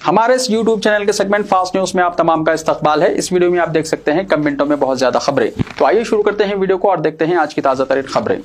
हमारे इस YouTube channel के सेगमेंट फास्ट न्यूज में आप तमाम का इस्तकबाल है। इस वीडियो में आप देख सकते हैं कम मिनटों में बहुत ज्यादा खबरें। तो आइए शुरू करते हैं वीडियो को और देखते हैं आज की ताजा तरीन खबरें।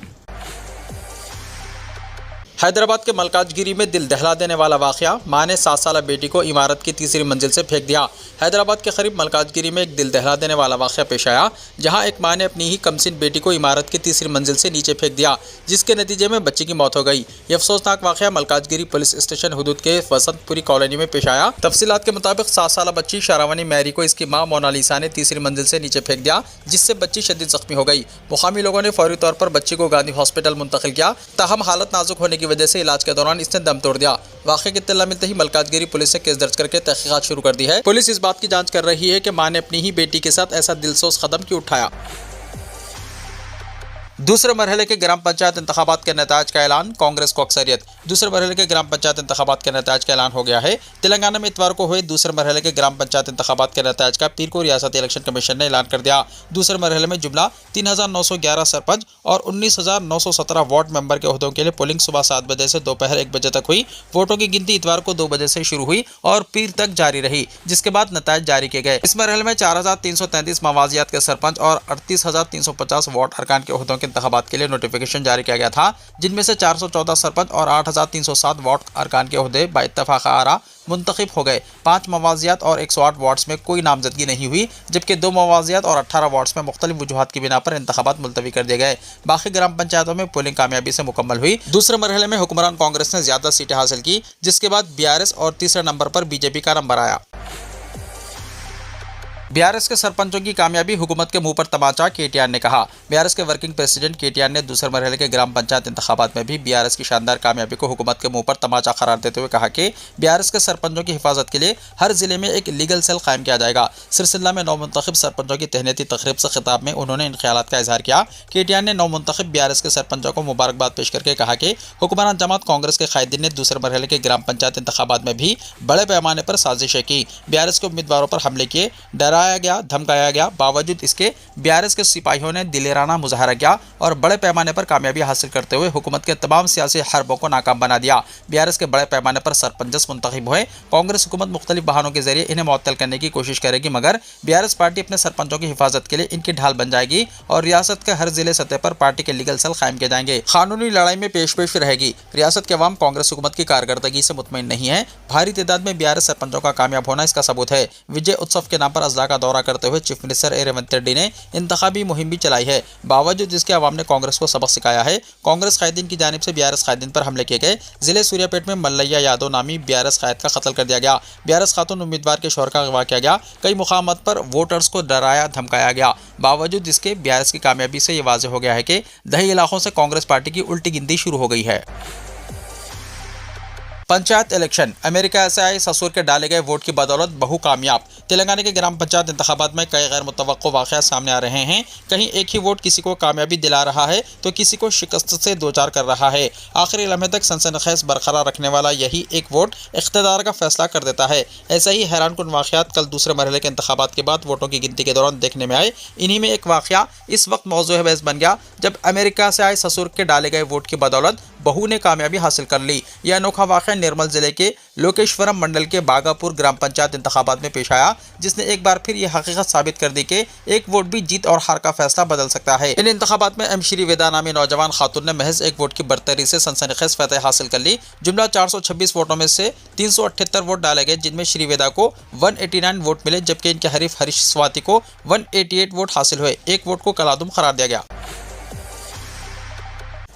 हैदराबाद के मलकाजगिरी में दिल दहला देने वाला वाकया, मां ने 7 साला बेटी को इमारत की तीसरी मंजिल से फेंक दिया। हैदराबाद के करीब मलकाजगिरी में एक दिल दहला देने वाला वाकया पेश आया, जहां एक मां ने अपनी ही कमसिन बेटी को इमारत की तीसरी मंजिल से नीचे फेंक दिया, जिसके नतीजे में बच्ची की मौत हो गई। यह अफसोसनाक वाकया मलकाजगिरी पुलिस स्टेशन हुदूद के वसंतपुरी कॉलोनी में पेश आया। तफसीलात के मुताबिक 7 साला बच्ची शारावानी मैरी को इसकी मां मोनालिसा ने तीसरी मंजिल से नीचे फेंक दिया, जिससे बच्ची शदीद जख्मी हो गई। मुकामी लोगों ने फौरी तौर पर बच्ची को गांधी हॉस्पिटल मुंतकिल किया, ताहम हालत नाजुक होने की वजह से इलाज के दौरान इसने दम तोड़ दिया। वाकये की इत्तला मिलते ही मलकाजगिरी पुलिस ने केस दर्ज करके तहकीकात शुरू कर दी है। पुलिस इस बात की जांच कर रही है कि मां ने अपनी ही बेटी के साथ ऐसा दिलसोज कदम क्यों उठाया। दूसरे मरहले के ग्राम पंचायत इंतखाबात के नताज का ऐलान, कांग्रेस को अक्सरियत। दूसरे मरहले के ग्राम पंचायत इंतखाबात के नताज का ऐलान हो गया है। तेलंगाना में इतवार को हुए दूसरे मरहले के ग्राम पंचायत इंतखाबात के नताज का पीर को रियासती इलेक्शन कमीशन ने ऐलान कर दिया। दूसरे मरहले में जुमला 3911 सरपंच और 19917 वार्ड मेंबर के ओहदों के लिए पोलिंग सुबह 7 बजे से दोपहर 1 बजे तक हुई। वोटों की गिनती इतवार को 2 बजे से शुरू हुई और पीर तक जारी रही, जिसके बाद नताज जारी किए गए। इस मरहले में 4333 मवाजियात के सरपंच और 38350 वार्ड अरकान के ओहदों के इंतखाबात के लिए नोटिफिकेशन जारी किया गया था, जिनमें से 414 सरपंच और 8307 वार्ड अरकान के ओहदे बाइत्तफाक आरा मुंतखब हो गए। 5 मवाजियात और 108 वार्ड्स में कोई नामजदगी नहीं हुई, जबकि 2 मवाजियात और 18 वार्ड्स में मुख्तलिफ वजूहात की बिना पर इंतखाबात मुलतवी कर दिए गए। बाकी ग्राम पंचायतों में पोलिंग कामयाबी से मुकम्मल हुई। दूसरे मरहले में हुक्मरान कांग्रेस ने ज्यादा सीटें हासिल की, जिसके बाद BRS और तीसरे नंबर पर बीजेपी का नंबर आया। BRS के सरपंचों की कामयाबी, हुकूमत के मुंह पर तमाचा, KTR ने कहा। BRS के वर्किंग प्रेसिडेंट KTR ने दूसरे मरहले के ग्राम पंचायत इंतखाबात में भी BRS की शानदार कामयाबी को हुकूमत के मुंह पर तमाचा करार देते हुए कहा कि BRS के सरपंचों की हिफाजत के लिए हर जिले में एक लीगल सेल कायम किया जाएगा। सिलसिला में नौमुंतखब सरपंचों की तहनीती तकरीब से खिताब में उन्होंने इन ख्यालात का इजहार किया। KTR ने नौमुंतखब BRS के सरपंचों को मुबारकबाद पेश करके कहा कि हुक्मरान जमात कांग्रेस के कायदीन ने दूसरे मरहले के ग्राम पंचायत इंतखाबात में भी बड़े पैमाने पर साजिशें की। BRS के उम्मीदवारों पर हमले किए, डराया गया, धमकाया गया। बावजूद इसके BRS के सिपाहियों ने दिलेराना मुजाहरा किया और बड़े पैमाने पर कामयाबी हासिल करते हुए हुकूमत के तमाम सियासी हरबों को नाकाम बना दिया। BRS के बड़े पैमाने पर सरपंच मुंतखब हुए। कांग्रेस हुकूमत मुख्तलिफ बहानों के जरिए इन्हें मुअत्तल करने की कोशिश करेगी, मगर BRS पार्टी अपने सरपंचों की हिफाजत के लिए इनकी ढाल बन जाएगी और रियासत के हर जिले सतह पर पार्टी के लीगल सेल कायम किए जाएंगे। कानूनी लड़ाई में पेश रहेगी। रियासत के अवाम कांग्रेस हुकूमत की कारकर्दगी से मुतमईन नहीं है। भारी तादाद में BRS सरपंचों का कामयाब होना इसका सबूत है। विजय उत्सव के नाम पर अजला का दौरा करते हुए चीफ मिनिस्टर रेवंत रेड्डी ने इंतखाबी मुहिम भी चलाई है। बावजूद इसके अवाम ने कांग्रेस को सबक सिखाया है। कांग्रेस कायदीन की जानिब से BRS कायदीन पर हमले किए गए। जिले सूर्यापेट में मल्लैया यादव नामी BRS कायद का कत्ल कर दिया गया। BRS खातून उम्मीदवार के शौहर का अगवा किया गया। कई मुकामात पर वोटर्स को डराया धमकाया गया। बावजूद इसके BRS की कामयाबी से ये वाज़ेह हो गया है कि दही इलाकों से कांग्रेस पार्टी की उल्टी गिनती शुरू हो गई है। पंचायत इलेक्शन, अमेरिका से आए ससुर के डाले गए वोट की बदौलत बहू कामयाब। तेलंगाना के ग्राम पंचायत इंतखाबात में कई गैर मुतवक्को वाक़यात सामने आ रहे हैं। कहीं एक ही वोट किसी को कामयाबी दिला रहा है तो किसी को शिकस्त से दो चार कर रहा है। आखिरी लम्हे तक सनसनीखेज़ बरकरार रखने वाला यही एक वोट इख्तिदार का फैसला कर देता है। ऐसा ही हैरानकुन वाक़यात कल दूसरे मरहले के इंतखाबात के बाद वोटों की गिनती के दौरान देखने में आए। इन्हीं में एक वाक़या इस वक्त मौज़ूए बहस बन गया जब अमेरिका से आए ससुर के डाले गए वोट की बदौलत बहू ने कामयाबी हासिल कर ली। यह अनोखा वाक़या निर्मल जिले के लोकेश्वरम मंडल के बागापुर ग्राम पंचायत इंतखाबात में पेश आया, जिसने एक बार फिर यह हकीकत साबित कर दी कि एक वोट भी जीत और हार का फैसला बदल सकता है। इन इंतखाबात में एम श्रीवेदा नामी नौजवान खातून ने महज एक वोट की बरतरी से सनसनीखेज़ फतह हासिल कर ली। जुमला 426 वोटों में से 378 वोट डाले गए, जिनमें श्रीवेदा को 189 वोट मिले, जबकि इनके हरीफ हरीश स्वाति को 188 वोट हासिल हुए। एक वोट को कलादुम करार दिया गया।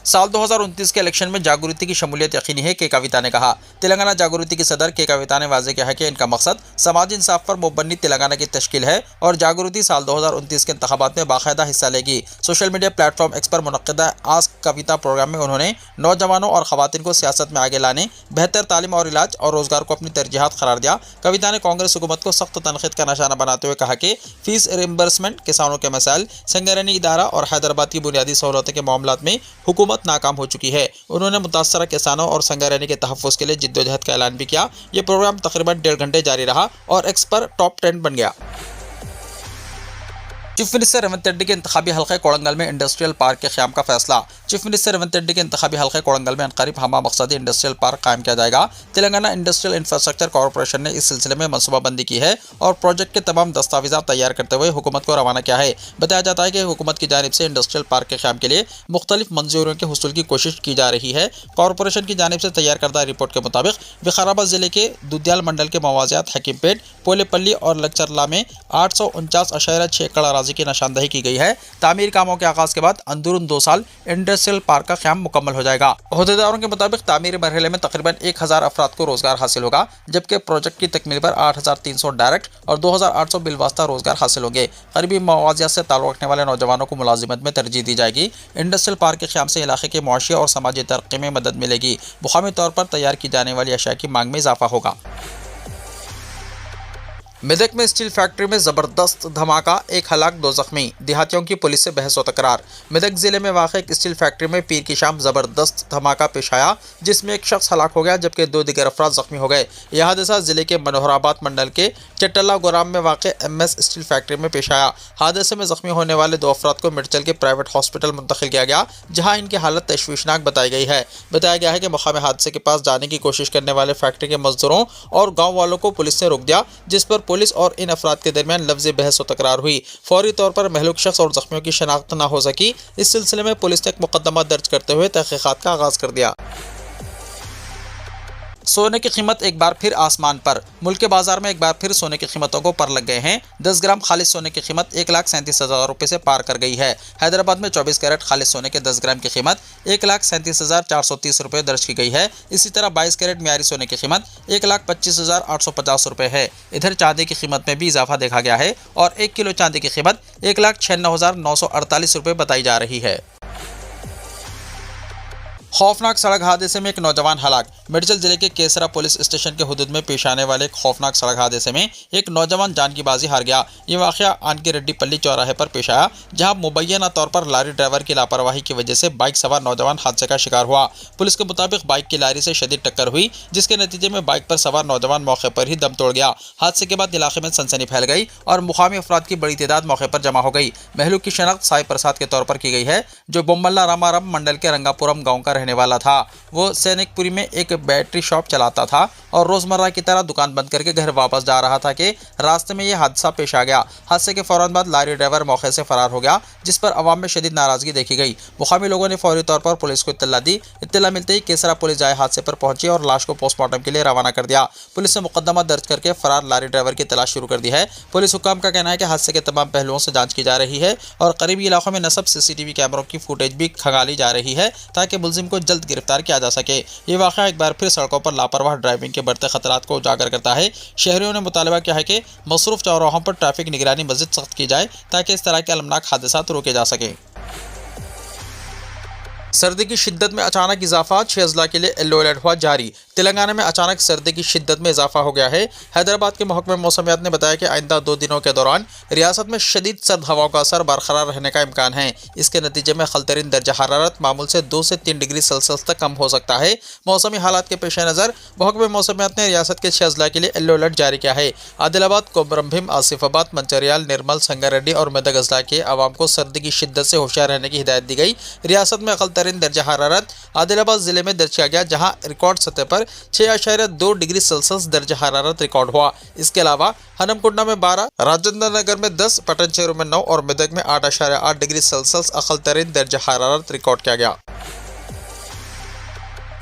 साल 2029 के इलेक्शन में जागृति की शमूलियत यकीनी है, के कविता ने कहा। तेलंगाना जागृति की सदर के कविता ने वाज़ेह किया है कि इनका मकसद समाजी इंसाफ पर मुबन्नी तेलंगाना की तश्कील है और जागृति साल 2029 के इंतखाबात में बाकायदा हिस्सा लेगी। सोशल मीडिया प्लेटफॉर्म एक्स पर मुनक्किदा आस्क कविता प्रोग्राम में उन्होंने नौजवानों और खवातीन को सियासत में आगे लाने, बेहतर तालीम और इलाज और रोजगार को अपनी तरजीहात करार दिया। कविता ने कांग्रेस हुकूमत को सख्त तनकीद का निशाना बनाते हुए कहा कि फीस रिम्बर्समेंट, किसानों के मसाइल, संगरनी इदारा और हैदराबाद की बुनियादी सहूलतों के मामलात में हुकूमत नाकाम हो चुकी है। उन्होंने मुतासरा किसानों और संगरनी के तहफ़्फ़ुज़ के लिए जिद्दोजहद का ऐलान भी किया। ये प्रोग्राम तकरीबन 1.5 घंटे जारी रहा और एक्स पर टॉप 10 बन गया। चीफ मिनिस्टर रेवंत रेड्डी के इंतखाबी हल्के कोड़ंगल में इंडस्ट्रियल पार्क के क़याम का फैसला। चीफ मिनिस्टर रेवंत रेड्डी के इंतखाबी हल्के कोड़ंगल में अनकरीब हमा मकसदी इंडस्ट्रियल पार्क कायम किया जाएगा। तेलंगाना इंडस्ट्रियल इंफ्रास्ट्रक्चर कॉरपोरेशन ने इस सिलसिले में मनसूबाबंदी की है और प्रोजेक्ट के तमाम दस्तावेज़ात तैयार करते हुए हुकूमत को रवाना किया है। बताया जाता है कि हुकूमत की जानिब से इंडस्ट्रियल पार्क के क़याम के लिए मुख्तलिफ मंजूरियों के हुसूल की कोशिश की जा रही है। कॉरपोरेशन की जानिब से तैयार करदा रिपोर्ट के मुताबिक विकाराबाद जिले के दुधियाल मंडल के मवाजियात हकीमपेट, पोलेपल्ली और लक्चरला में 849.6 एकड़ अराजी की निशानदही की गई है। तामीर कामों के आगाज के बाद अंदरून 2 साल इंडस्ट्रियल पार्क का क़याम मुकम्मल हो जाएगा। अहदेदारों के मुताबिक तामीरी मरहले में तकरीबन 1000 अफराद को रोजगार हासिल होगा, जबकि प्रोजेक्ट की तकमील पर 8300 डायरेक्ट और 2800 बिलवास्ता रोजगार हासिल होंगे। करीबी मवाजियात से ताल्लुक़ रखने वाले नौजवानों को मुलाजिमत में तरजीह दी जाएगी। इंडस्ट्रियल पार्क के क़याम से इलाके के मुआशी और समाजी तरक्की में मदद मिलेगी। मुकामी तौर पर तैयार की जाने वाली अशिया की मांग में इजाफा होगा। मेदक में स्टील फैक्ट्री में जबरदस्त धमाका, 1 हलाक 2 जख्मी, देहातियों की पुलिस से बहस व तकरार। मेदक जिले में वाक़ एक स्टील फैक्ट्री में पीर की शाम जबरदस्त धमाका पेश आया, जिसमें एक शख्स हलाक हो गया जबकि 2 दीगर अफराद जख्मी हो गए। यह हादसा जिले के मनोहराबाद मंडल के चट्टला गोराम में वाक़ MS स्टील फैक्ट्री में पेश आया। हादसे में जख्मी होने वाले 2 अफराद को मिर्चल के प्राइवेट हॉस्पिटल मुंतकिल किया गया, जहाँ इनकी हालत तशवीशनाक बताई गई है। बताया गया है कि मकामी हादसे के पास जाने की कोशिश करने वाले फैक्ट्री के मजदूरों और गाँव वालों को पुलिस ने रोक दिया, जिस पर पुलिस और इन अफराद के दरमियान लफ्ज़ी बहस व तकरार हुई। फौरी तौर पर महलूक शख्स और जख्मियों की शनाख्त न हो सकी। इस सिलसिले में पुलिस ने एक मुकदमा दर्ज करते हुए तहकीकात का आगाज कर दिया। सोने की कीमत एक बार फिर आसमान पर। मुल्क के बाजार में एक बार फिर सोने की कीमतों को पर लग गए हैं। 10 ग्राम खालिस सोने की कीमत 1,37,000 रुपये से पार कर गई है। हैदराबाद में 24 कैरेट खालिस सोने के 10 ग्राम की कीमत 1,37,430 रुपये दर्ज की गई है। इसी तरह 22 कैरेट म्यारी सोने की कीमत 1,25,850 रुपये है। इधर चांदी की कीमत में भी इजाफा देखा गया है और 1 किलो चांदी की कीमत 1,96,948 रुपये बताई जा रही है। खौफनाक सड़क हादसे में एक नौजवान हलाक। मिर्चल जिले के केसरा पुलिस स्टेशन के हुदूद में पेश आने वाले एक खौफनाक सड़क हादसे में एक नौजवान जान की बाजी हार गया। ये वाक़या आनके रेड्डी पल्ली चौराहे पर पेश आया, जहां मुबैना तौर पर लारी ड्राइवर की लापरवाही की वजह से बाइक सवार नौजवान हादसे का शिकार हुआ। पुलिस के मुताबिक बाइक की लारी से शदीद टक्कर हुई, जिसके नतीजे में बाइक पर सवार नौजवान मौके पर ही दम तोड़ गया। हादसे के बाद इलाके में सनसनी फैल गई और मुकामी अफराद की बड़ी तादाद मौके पर जमा हो गई। महलूक की शनाख्त साई प्रसाद के तौर पर की गई है, जो बोम्मल्ला रामाराम मंडल के रंगापुरम गाँव का रहने वाला था। वो सैनिकपुरी में एक बैटरी शॉप चलाता था और रोजमर्रा की तरह दुकान बंद करके घर वापस जा रहा था कि रास्ते में यह हादसा पेश आ गया। हादसे के फौरन बाद लारी ड्राइवर मौके से फरार हो गया, जिस पर अवाम में शदीद नाराजगी देखी गई। मुकामी लोगों ने फौरी तौर पर पुलिस को इत्तला दी। इत्तला मिलते ही केसरा पुलिस जाए हादसे पर पहुंची और लाश को पोस्टमार्टम के लिए रवाना कर दिया। पुलिस ने मुकदमा दर्ज करके फरार लारी ड्राइवर की तलाश शुरू कर दी है। पुलिस हुकाम का कहना है कि हादसे के तमाम पहलुओं से जांच की जा रही है और करीबी इलाकों में नस्ब CCTV कैमरों की फुटेज भी खंगाली जा रही है, ताकि मुलजिम को जल्द गिरफ्तार किया जा सके। ये वाक़या एक बार फिर सड़कों पर लापरवाह ड्राइविंग के बढ़ते खतरात को उजागर करता है। शहरियों ने मुतालबा किया है कि मसरूफ चौराहों पर ट्रैफिक निगरानी मज़ीद सख्त की जाए, ताकि इस तरह के अलमनाक हादसात रोके जा सकें। सर्दी की शिद्दत में अचानक इजाफा, 6 अजला के लिए येलो अलर्ट हुआ जारी। तेलंगाना में अचानक सर्दी की शिद्दत में इजाफा हो गया है। हैदराबाद के महकमे मौसमियात ने बताया कि आइंदा 2 दिनों के दौरान रियासत में शदीद सर्द हवाओं का असर बरकरार रहने का इम्कान है। इसके नतीजे में खलतरीन दर्जा हरारत मामूल से 2 से 3 डिग्री सेल्सियस तक कम हो सकता है। मौसमी हालात के पेश नज़र महकमे मौसमियात ने रियासत के 6 अजला के लिए येलो अलर्ट जारी किया है। आदिलाबाद, कोमरमभीम, आसिफाबाद, मंचरियाल, निर्मल, संगारेड्डी और मेदक अजला के अवाम को सर्दी की शिद्दत से होशियार रहने की हिदायत दी गई। रियासत में खलतरीन दर्जा हरारत आदिलाबाद जिले में दर्ज किया गया, जहां रिकॉर्ड सतह पर 6.2 डिग्री सेल्सियस दर्जा हरारत रिकॉर्ड हुआ। इसके अलावा हनमकुंडा में 12, राजेंद्र नगर में 10, पटनचेरू में 9 और मेदक में 8.8 डिग्री सेल्सियस अखलतरीन दर्जा हरारत रिकॉर्ड किया गया।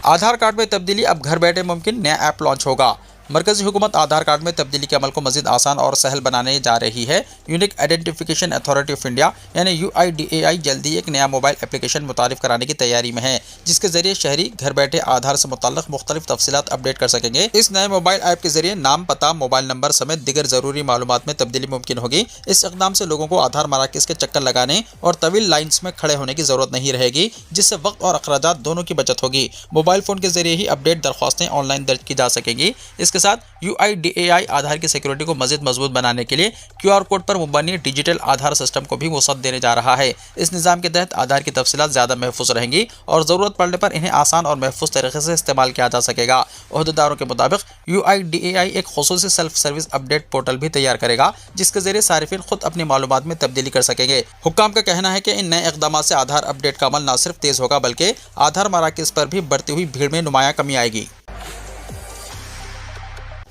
आधार कार्ड में तब्दीली अब घर बैठे मुमकिन, नया ऐप लॉन्च होगा। मरकजी हुकूमत आधार कार्ड में तब्दीली के अमल को मजीद आसान और सहल बनाने जा रही है। Unique identification authority of India यानी UIDAI जल्दी एक नया मोबाइल एप्लीकेशन मुतारिफ कराने की तैयारी में है, जिसके जरिए शहरी घर बैठे आधार से मुताल्लिक मुख्तलिफ तफसीलात अपडेट कर सकेंगे। इस नए मोबाइल ऐप के जरिए नाम, पता, मोबाइल नंबर समेत दिगर जरूरी मालूमात में तब्दीली मुमकिन होगी। इस इक़दाम से लोगों को आधार मराकज़ के चक्कर लगाने और तवील लाइन्स में खड़े होने की ज़रूरत नहीं रहेगी, जिससे वक्त और अखराजात दोनों की बचत होगी। मोबाइल फ़ोन के जरिए ही अपडेट दरख्वास्तें ऑनलाइन दर्ज की जा सकेंगी। इसके साथ UIDAI आधार की सिक्योरिटी को मजीद मजबूत बनाने के लिए QR कोड पर मुबनी डिजिटल आधार सिस्टम को भी वसअत देने जा रहा है। इस निज़ाम के तहत आधार की तफसीलात ज़्यादा महफूज रहेंगी और ज़रूरत पड़ने पर इन्हें आसान और महफूज तरीके से इस्तेमाल किया जा सकेगा। ओहदेदारों के मुताबिक UIDAI एक खुसूसी सेल्फ सर्विस अपडेट पोर्टल भी तैयार करेगा, जिसके जरिए सारिफिन खुद अपनी मालूमात में तब्दीली कर सकेंगे। हुक्काम का कहना है कि इन नए इक़दामात से आधार अपडेट का अमल न सिर्फ तेज़ होगा बल्कि आधार मराकज़ पर भी बढ़ती हुई भीड़ में नुमाया कमी आएगी।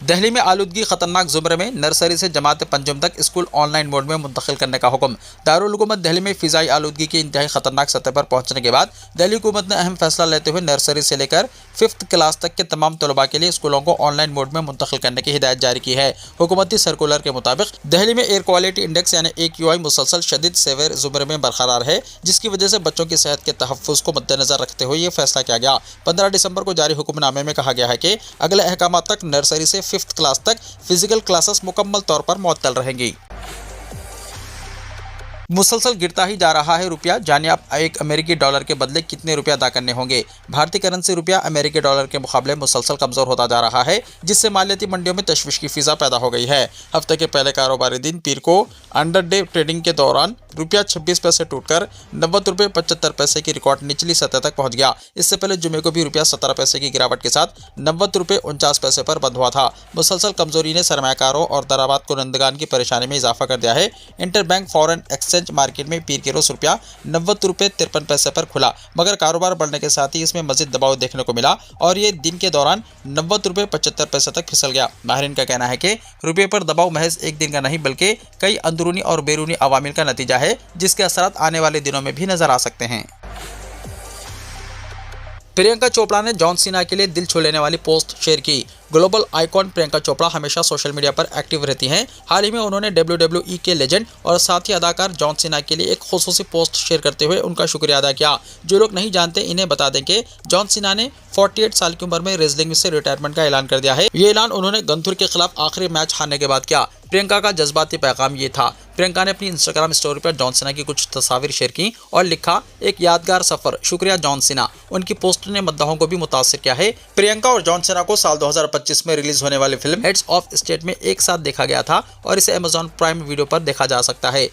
दिल्ली में आलूदगी खतरनाक ज़ुमरे में नर्सरी से जमात पंचम तक स्कूल ऑनलाइन मोड में मुंतकिल करने का हुक्म। दारुल हुकूमत दिल्ली में फ़िज़ाई आलूदगी की इंतहाई खतरनाक सतह पर पहुंचने के बाद दिल्ली हुकूमत ने अहम फैसला लेते हुए नर्सरी से लेकर 5th क्लास तक के तमाम तलबा के लिए स्कूलों को ऑनलाइन मोड में मुंतकिल करने की हिदायत जारी की है। हुकूमती सर्कुलर के मुताबिक दिल्ली में एयर क्वालिटी इंडेक्स यानी AQI मुसलसल शदीद सेवेर ज़ुमरे में बरकरार है, जिसकी वजह से बच्चों की सेहत के तहफ़्फ़ुज़ को मद्देनज़र रखते हुए ये फैसला किया गया। 15 दिसंबर को जारी हुक्मनामे में कहा गया है कि अगले अहकाम तक नर्सरी से 5th क्लास तक फिजिकल क्लासेस मुकम्मल तौर पर मुअत्तल रहेंगी। मुसलसल गिरता ही जा रहा है रुपया। जानिए आप एक अमेरिकी डॉलर के बदले कितने रुपया अदा करने होंगे। भारतीय करेंसी रुपया अमेरिकी डॉलर के मुकाबले मुसलसल कमज़ोर होता जा रहा है, जिससे मालियाती मंडियों में तशवीश की फिजा पैदा हो गई है। हफ्ते के पहले कारोबारी दिन पीर को अंडर डे ट्रेडिंग के दौरान रुपया 26 पैसे टूटकर 90 रुपये 75 पैसे की रिकॉर्ड निचली सतह तक पहुंच गया। इससे पहले जुमे को भी रुपया 17 पैसे की गिरावट के साथ 90 रुपये 49 पैसे पर बंद हुआ था। मुसलसल कमजोरी ने सरमायाकारों और दरामद कुनंदगान की परेशानी में इजाफा कर दिया है। इंटरबैंक फॉरेन एक्सचेंज मार्केट में पीर के रोज रुपया 90 रुपये 53 पैसे पर खुला, मगर कारोबार बढ़ने के साथ ही इसमें मजीद दबाव देखने को मिला और ये दिन के दौरान 90 रुपये 75 पैसे तक फिसल गया। माहिरीन का कहना है कि रुपये पर दबाव महज एक दिन का नहीं बल्कि कई अंदरूनी और बैरूनी अवामिल का नतीजा है, जिसके असरात आने वाले दिनों में भी नजर आ सकते हैं। प्रियंका चोपड़ा ने जॉन सीना के लिए दिल छू लेने वाली पोस्ट शेयर की। ग्लोबल आइकॉन प्रियंका चोपड़ा हमेशा सोशल मीडिया पर एक्टिव रहती हैं। हाल ही में उन्होंने WWE के लेजेंड और साथी अदाकार जॉन सीना के लिए एक खुसूसी पोस्ट शेयर करते हुए उनका शुक्रिया अदा किया। जो लोग नहीं जानते इन्हें बता दें कि जॉन सीना ने 48 साल की उम्र में रेसलिंग से रिटायरमेंट का ऐलान कर दिया है। ये ऐलान उन्होंने गंथुर के खिलाफ आखिरी मैच हारने के बाद किया। प्रियंका का जज्बाती पैगाम ये था। प्रियंका ने अपनी इंस्टाग्राम स्टोरी पर जॉन सीना की कुछ तस्वीर शेयर की और लिखा, एक यादगार सफर, शुक्रिया जॉन सीना। उनकी पोस्ट ने मद्दाहों को भी मुतासिर किया है। प्रियंका और जॉन सीना को साल 2025 में रिलीज होने वाली फिल्म हेड्स ऑफ स्टेट में एक साथ देखा गया था और इसे अमेज़न प्राइम वीडियो पर देखा जा सकता है।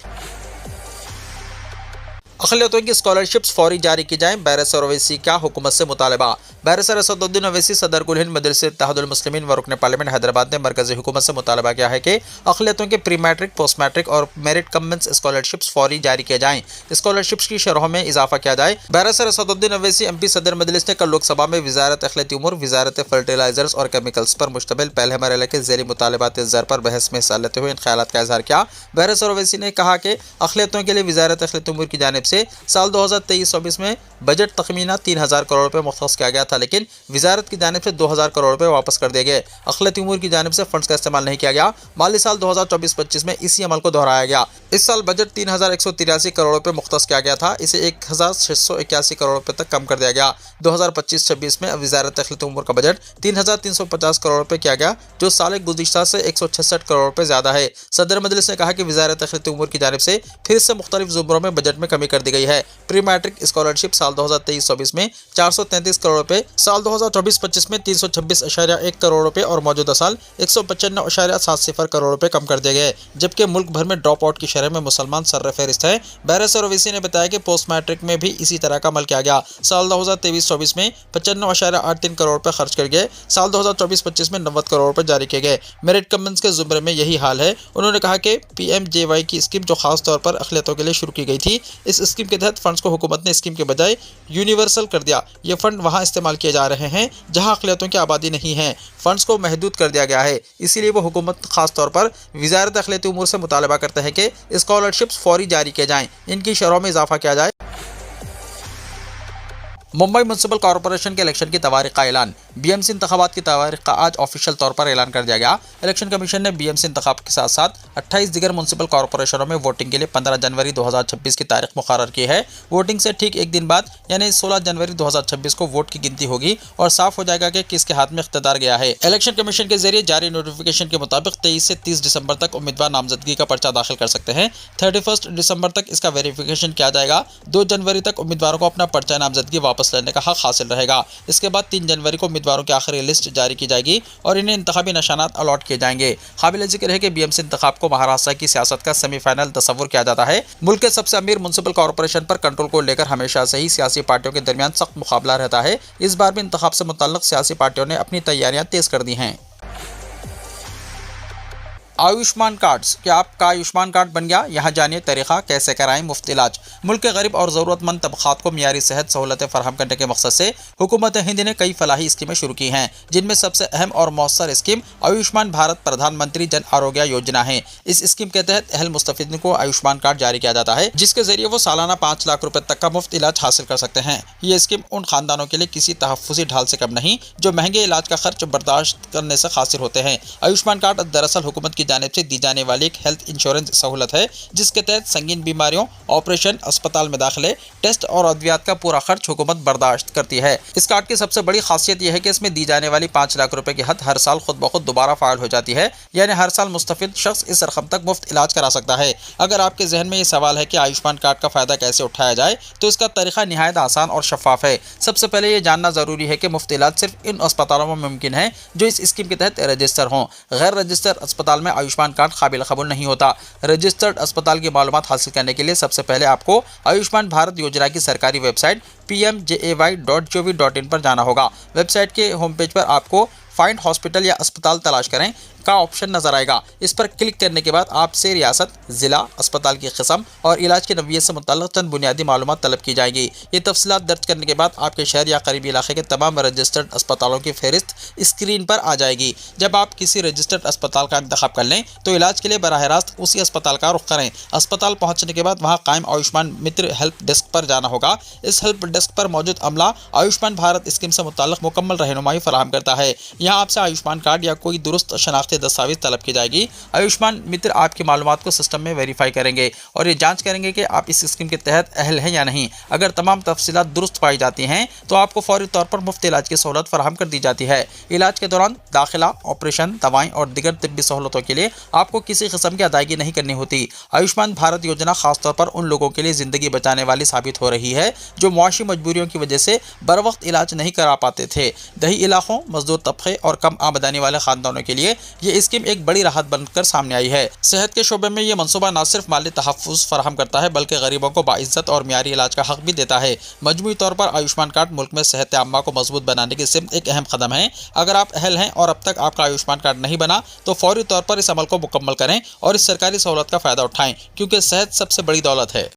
अक़लियतों की स्कॉलरशिप्स फौरी जारी की जाएं, बैरिस्टर ओवैसी का हुकूमत से मुतालबा। बैरिस्टर असदुद्दीन ओवैसी सदर कुल हिंद मजलिस इत्तेहादुल मुस्लिमीन व रुकन पार्लियामेंट हैदराबाद ने मरकज़ी हुकूमत से मुतालबा किया है कि अक़लियतों के प्री मैट्रिक, पोस्ट मैट्रिक और मेरिट कम मेंस स्कॉलरशिप्स फौरी जारी किए जाएं। स्कॉलरशिप्स की शरहों में इजाफा किया जाए। बैरिस्टर असदुद्दीन ओवैसी MP सदर मजलिस ने कल लोकसभा में वज़ारत अक़लियती उमूर, वज़ारत फर्टिलाइजर्स और केमिकल्स पर मुश्तमिल पहले मरहले के ज़ेरी मुतालबात ज़र पर बहस में हिस्सा लेते हुए इन ख़यालात का इज़हार किया। बैरिस्टर ओवैसी ने कहा कि अक़लियतों के लिए वज़ारत अक़लियती उमूर की जानिब से साल 2023-24 में बजट तखमीना 3000 करोड़ रुपये मुख्तस किया गया था, लेकिन वजारत की जानिब से 2000 करोड़ रुपये वापस कर दिए गए। अक़लियती उमूर की जानिब से फंड्स का इस्तेमाल नहीं किया गया। माली साल 2024-25 में इसी अमल को दोहराया गया। इस साल बजट 3183 करोड़ रुपये मुख्तस किया गया था, इसे 1681 करोड़ रुपये तक कम कर दिया गया। 2025-26 में वजारत अक़लियती उमूर का बजट 3350 करोड़ रुपये किया गया, जो साल गुज़िश्ता से 166 करोड़ रुपये ज़्यादा है। सदर मजलिस ने कहा कि वजारत अक़लियती उमूर की जानिब से फिर से मुख्तलिफ ज़ुमरों में बजट में कमी कर दी गई है। प्री मैट्रिक स्कॉलरशिप साल 2023-24 में 433 करोड़ रुपये, साल 2024-25 में 326.1 करोड़ रुपये और मौजूदा साल 195.70 करोड़ रुपये कम कर दिए गए, जबकि मुल्क भर में ड्रॉप आउट की शरह में मुसलमान सर्रफहरिस्त है। बैरिस्टर ओवैसी ने बताया कि पोस्ट मैट्रिक में भी इसी तरह का अमल किया गया। साल 2023-24 में 95.83 करोड़ रुपये खर्च कर गए। साल 2024-25 में 90 करोड़ रुपये जारी किए गए। मेरिट कम मेंस के ज़ुमरे में यही हाल है। उन्होंने कहा कि PMJY की स्कीम जो खास तौर पर अक़लियतों के लिए शुरू की गई थी, इस स्कीम के तहत फंड्स को हुकूमत ने स्कीम के बजाय यूनिवर्सल कर दिया। ये फंड वहां इस्तेमाल किए जा रहे हैं जहां अक़लियतों की आबादी नहीं है। फंड्स को महदूद कर दिया गया है। इसीलिए वो हुकूमत खास तौर पर वज़ारत अक़लियती उमूर से मुतालबा करते हैं कि स्कॉलरशिप्स फौरी जारी किए जाएं, इनकी शरहों में इजाफा किया जाए। मुंबई म्यूनसिपल कॉरपोरेशन के इलेक्शन की तारीख का ऐलान। BMC इंतखाबात की तारीख का आज ऑफिशियल तौर पर ऐलान कर दिया गया। इलेक्शन कमीशन ने BMC इंतखाब के साथ साथ 28 दीगर म्यूनसिपल कॉरपोरेशनों में वोटिंग के लिए 15 जनवरी 2026 की तारीख मुकर्रर की है। वोटिंग से ठीक एक दिन बाद यानी 16 जनवरी 2026 को वोट की गिनती होगी और साफ हो जाएगा कि किसके हाथ में इख्तियार गया है। इलेक्शन कमीशन के जरिए जारी नोटिफिकेशन के मुताबिक 23 से 30 दिसंबर तक उम्मीदवार नामजदगी का पर्चा दाखिल कर सकते हैं। 31 दिसंबर तक इसका वेरिफिकेशन किया जाएगा। 2 जनवरी तक उम्मीदवारों को अपना पर्चा नामजदगी वापस वापस लेने का हक हासिल रहेगा। इसके बाद 3 जनवरी को उम्मीदवारों की आखिरी लिस्ट जारी की जाएगी और इन्हें इंतखाबी निशानात अलॉट किए जाएंगे। काबिल जिक्र है कि बीएमसी इंतखाब को महाराष्ट्र की सियासत का सेमीफाइनल तस्वुर किया जाता है। मुल्क के सबसे अमीर म्युनिसिपल कॉर्पोरेशन पर कंट्रोल को लेकर हमेशा से ही सियासी पार्टियों के दरमियान सख्त मुकाबला रहता है। इस बार भी इंतखाब से मुतल्लिक सियासी पार्टियों ने अपनी तैयारियां तेज कर दी हैं। आयुष्मान कार्ड्स, क्या आपका आयुष्मान कार्ड बन गया? यहाँ जानिए तरीका, कैसे कराएं मुफ्त इलाज। मुल्क के गरीब और ज़रूरतमंद तबक़ात को मियारी सेहत सहूलतें फराहम करने के मकसद से हुकूमत हिंद ने कई फलाही स्कीमें शुरू की हैं, जिनमें सबसे अहम और मौसर स्कीम आयुष्मान भारत प्रधानमंत्री जन आरोग्य योजना है। इस स्कीम के तहत अहल मुस्तफिदीन को आयुष्मान कार्ड जारी किया जाता है, जिसके जरिए वो सालाना 5 लाख रुपए तक का मुफ्त इलाज हासिल कर सकते हैं। ये स्कीम उन खानदानों के लिए किसी तहफ़्फ़ुज़ी ढाल से कम नहीं जो महंगे इलाज का खर्च बर्दाश्त करने से खासिर होते हैं। आयुष्मान कार्ड दरअसल हुकूमत की जानिब से दी जाने वाली एक हेल्थ इंश्योरेंस सहूलत है, जिसके तहत संगीन बीमारियों, ऑपरेशन, अस्पताल में दाखिले, टेस्ट और अद्वियात का पूरा खर्च हुकूमत बर्दाश्त करती है। इस कार्ड की सबसे बड़ी खासियत यह है कि इसमें दी जाने वाली 5 लाख रुपए की हद हर साल खुद ब खुद दोबारा फाइल हो जाती है, यानी हर साल मुस्तफिद शख्स इस रकम तक मुफ्त इलाज करा सकता है। अगर आपके जहन में ये सवाल है कि आयुष्मान कार्ड का फायदा कैसे उठाया जाए, तो इसका तरीका निहायत आसान और शफाफ है। सबसे पहले ये जानना जरूरी है कि मुफ्त इलाज सिर्फ इन अस्पतालों में मुमकिन है जो इस स्कीम के तहत रजिस्टर हों। गैर रजिस्टर्ड अस्पताल में आयुष्मान कार्ड काबिल कबूल नहीं होता। रजिस्टर्ड अस्पताल की मालूमात हासिल करने के लिए सबसे पहले आपको आयुष्मान भारत योजना की सरकारी वेबसाइट pmjay.gov.in पर जाना होगा। वेबसाइट के होम पेज पर आपको फाइंड हॉस्पिटल या अस्पताल तलाश करें का ऑप्शन नजर आएगा। इस पर क्लिक करने के बाद आपसे रियासत, जिला, अस्पताल की किस्म और इलाज की नवीयत से मुतल्लिक़ चंद बुनियादी मालूमात तलब की जाएगी। ये तफसीलात दर्ज करने के बाद आपके शहर या करीबी इलाके के तमाम रजिस्टर्ड अस्पतालों की फहरिस्त स्क्रीन पर आ जाएगी। जब आप किसी रजिस्टर्ड अस्पताल का इंतखाब कर लें तो इलाज के लिए बराह रास्त उसी अस्पताल का रुख करें। अस्पताल पहुँचने के बाद वहाँ कायम आयुष्मान मित्र हेल्प डेस्क पर जाना होगा। इस हेल्प डेस्क पर मौजूद अमला आयुष्मान भारत स्कीम से मुतल्लिक़ मुकम्मल रहनुमाई फराहम करता है। यहाँ आपसे आयुष्मान कार्ड या कोई दुरुस्त शनाख्ती दस्तावेज तलब की जाएगी। आयुष्मान मित्र आपकी मालूमात को सिस्टम में वेरीफाई करेंगे और ये जांच करेंगे कि आप इस स्कीम के तहत अहल हैं या नहीं। अगर तमाम तफसीलात दुरुस्त पाई जाती हैं तो आपको फौरी तौर पर मुफ्त इलाज की सहूलत फराहम कर दी जाती है। इलाज के दौरान दाखिला, ऑपरेशन, दवाएं और दीगर तिब्बी सहूलतों के लिए आपको किसी किस्म की अदायगी नहीं करनी होती। आयुष्मान भारत योजना खासतौर पर उन लोगों के लिए ज़िंदगी बचाने वाली साबित हो रही है जो मुआशी मजबूरियों की वजह से बर वक्त इलाज नहीं करा पाते थे। दही इलाकों, मजदूर तबके और कम आमदनी वाले खानदानों के लिए ये स्कीम एक बड़ी राहत बनकर सामने आई है। सेहत के शोबे में ये मनसूबा न सिर्फ माली तहफ़्फ़ुज़ फराहम करता है बल्कि गरीबों को बाइज्जत और मियारी इलाज का हक भी देता है। मजमूई तौर पर आयुष्मान कार्ड मुल्क में सेहत आम्मा को मजबूत बनाने की सिमत एक अहम कदम है। अगर आप अहल हैं और अब तक आपका आयुष्मान कार्ड नहीं बना तो फौरी तौर पर इस अमल को मुकम्मल करें और इस सरकारी सहूलत का फ़ायदा उठाएं, क्योंकि सेहत सबसे बड़ी दौलत है।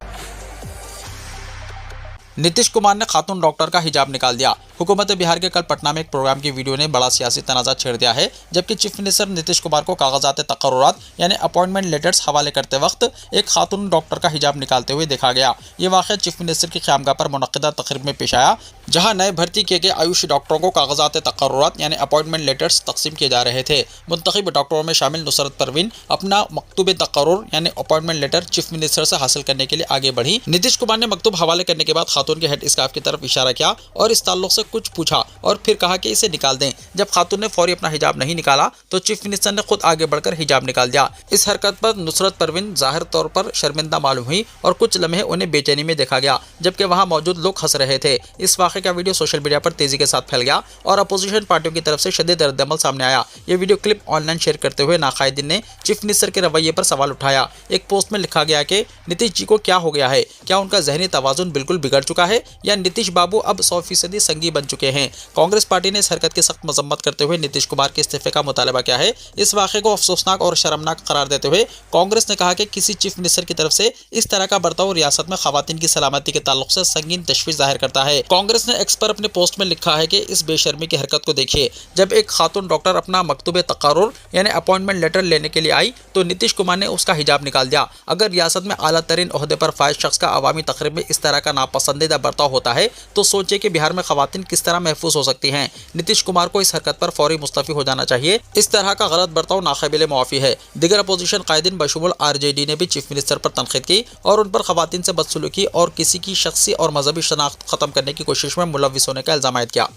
नीतीश कुमार ने खातून डॉक्टर का हिजाब निकाल दिया। हुकूमत बिहार के कल पटना में एक प्रोग्राम की वीडियो ने बड़ा सियासी तनाज़ा छेड़ दिया है, जबकि चीफ मिनिस्टर नीतीश कुमार को कागजात तकर्रुरात यानी अपॉइंटमेंट लेटर्स हवाले करते वक्त एक खातून डॉक्टर का हिजाब निकालते हुए देखा गया। ये वाक़या चीफ मिनिस्टर की क़यामगाह पर मुनक़्क़िदा तक़रीब में पेश आया, जहाँ नए भर्ती किए गए आयुष डॉक्टरों को कागजात तकर्रुरात यानी अपॉइंटमेंट लेटर्स तकसीम किए जा रहे थे। मुंतखब डॉक्टरों में शामिल नुसरत परवीन अपना मकतूब तकर्रुर यानी अपॉइंटमेंट लेटर चीफ मिनिस्टर से हासिल करने के लिए आगे बढ़ी। नीतीश कुमार ने मकतूब हवाले करने के बाद खातून के हेड स्कार्फ की तरफ इशारा किया और इस ताल्लुक से कुछ पूछा और फिर कहा कि इसे निकाल दें। जब खातून ने फौरी अपना हिजाब नहीं निकाला तो चीफ मिनिस्टर ने खुद आगे बढ़कर हिजाब निकाल दिया। इस हरकत पर नुसरत परवीन जाहिर तौर पर शर्मिंदा मालूम हुई और कुछ लम्हे उन्हें बेचैनी में देखा गया, जबकि वहां मौजूद लोग हंस रहे थे। इस वाक़े का वीडियो सोशल मीडिया पर तेजी के साथ फैल गया और अपोजिशन पार्टियों की तरफ से शदीद रद्दअमल सामने आया। ये वीडियो क्लिप ऑनलाइन शेयर करते हुए नाकायदीन ने चीफ मिनिस्टर के रवैये पर सवाल उठाया। एक पोस्ट में लिखा गया कि नीतीश जी को क्या हो गया है, क्या उनका जहनी तवाज़ुन बिल्कुल बिगड़ चुका है या नीतीश बाबू अब 100% संगी बन चुके हैं। कांग्रेस पार्टी ने इस हरकत की सख्त मजम्मत करते हुए नीतीश कुमार के इस्तीफे का मुतालबा किया है। इस वाक़े को अफसोसनाक और शर्मनाक करार देते हुए कांग्रेस ने कहा कि किसी चीफ मिनिस्टर की तरफ से इस तरह का बर्ताव रियासत में खवातीन की सलामती के ताल्लुक से संगीन तशवीश जाहिर करता है। कांग्रेस ने एक्स पर अपने पोस्ट में लिखा है कि इस बेशर्मी की हरकत को देखिए। जब एक खातून डॉक्टर अपना मकतूब तकर्रुर यानी अपॉइंटमेंट लेटर लेने के लिए आई तो नीतीश कुमार ने उसका हिजाब निकाल दिया। अगर रियासत में आला तरीन ओहदे पर फाइज शख्स का अवामी तकरीब में इस तरह का नापसंदीदा बर्ताव होता है तो सोचिए कि बिहार में खवातीन किस तरह महफूज हो सकती हैं। नीतीश कुमार को इस हरकत पर फौरी मुस्तफी हो जाना चाहिए। इस तरह का गलत बर्ताव नाक़ाबिल मुआफ़ी है। दीगर अपोजिशन कायदीन बशुमुल आरजेडी ने भी चीफ मिनिस्टर पर तनकीद की और उन पर खवातीन से बदसलूकी और किसी की शख्सी और मजहबी शनाख्त खत्म करने की कोशिश में मुलव्विस होने का इल्ज़ाम आयद किया।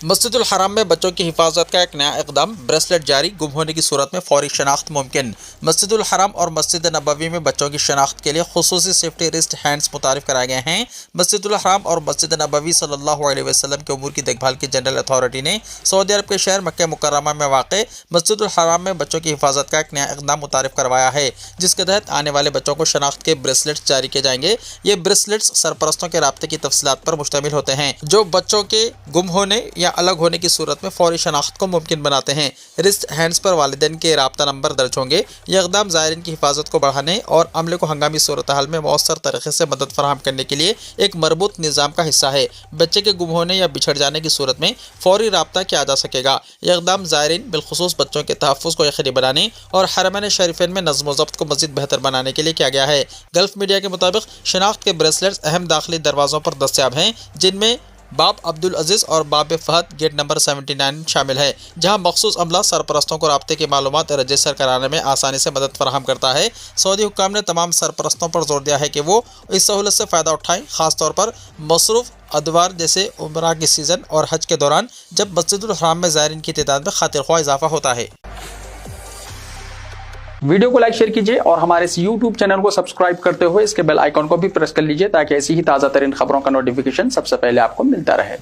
मस्जिदुल हराम में बच्चों की हिफाजत का एक नया इकदाम, ब्रेसलेट जारी, गुम होने की सूरत में फौरी शनाख्त मुमकिन। मस्जिदुल हराम और मस्जिद नबवी में बच्चों की शनाख्त के लिए खुसूसी सेफ्टी रिस्ट हैंड्स मुतारिफ कराए गए हैं। मस्जिदुल हराम और मस्जिद नबवी सल्लल्लाहु अलैहि वसल्लम के उमूर की देखभाल की जनरल अथॉरिटी ने सऊदी अरब के शहर मक्का मुकर्रमा में वाक़े मस्जिदुल हराम में बच्चों की हिफाजत का एक नया इकदाम मुतारिफ करवाया है, जिसके तहत आने वाले बच्चों को शनाख्त के ब्रेसलेट्स जारी किए जाएंगे। ये ब्रेसलेट्स सरपरस्तों के राब्ते की तफसीलात पर मुश्तमिल होते हैं, जो बच्चों के गुम होने या अलग होने की सूरत में फौरी शनाख्त को मुमकिन बनाते हैं। रिस्ट हैंड्स पर वालिदैन के राब्ता नंबर दर्ज होंगे। यह इक़दाम ज़ायरीन की हिफाजत को बढ़ाने और अमले को हंगामी सूरत हाल में मौसर तरीके से मदद फराहम करने के लिए एक मरबूत निज़ाम का हिस्सा है। बच्चे के गुम होने या बिछड़ जाने की सूरत में फौरी राब्ता किया जा सकेगा। यह इक़दाम ज़ायरीन बिलखुसूस बच्चों के तहफ़्फ़ुज़ को यकीनी बनाने और हरमैन शरीफैन में नज़्म व ज़ब्त को मज़ीद बेहतर बनाने के लिए किया गया है। गल्फ़ मीडिया के मुताबिक शनाख्त के ब्रेसलेट्स अहम दाखिली दरवाज़ों पर दस्तयाब हैं, जिनमें बाब अब्दुल अजीज़ और बाब फहद गेट नंबर 79 शामिल है, जहां मखसूस अमला सरपरस्तों को राब्ते की मालूमात रजिस्टर कराने में आसानी से मदद फराहम करता है। सऊदी हुक्काम ने तमाम सरपरस्तों पर जोर दिया है कि वो इस सहूलत से फ़ायदा उठाएं, ख़ासतौर पर मसरूफ़ अदवार जैसे उम्रा की सीज़न और हज के दौरान, जब मस्जिदुल हराम में ज़ायरीन की तादाद में खातिरख्वाह इजाफा होता है। वीडियो को लाइक शेयर कीजिए और हमारे इस YouTube चैनल को सब्सक्राइब करते हुए इसके बेल आइकॉन को भी प्रेस कर लीजिए, ताकि ऐसी ही ताज़ा तरीन खबरों का नोटिफिकेशन सबसे पहले आपको मिलता रहे।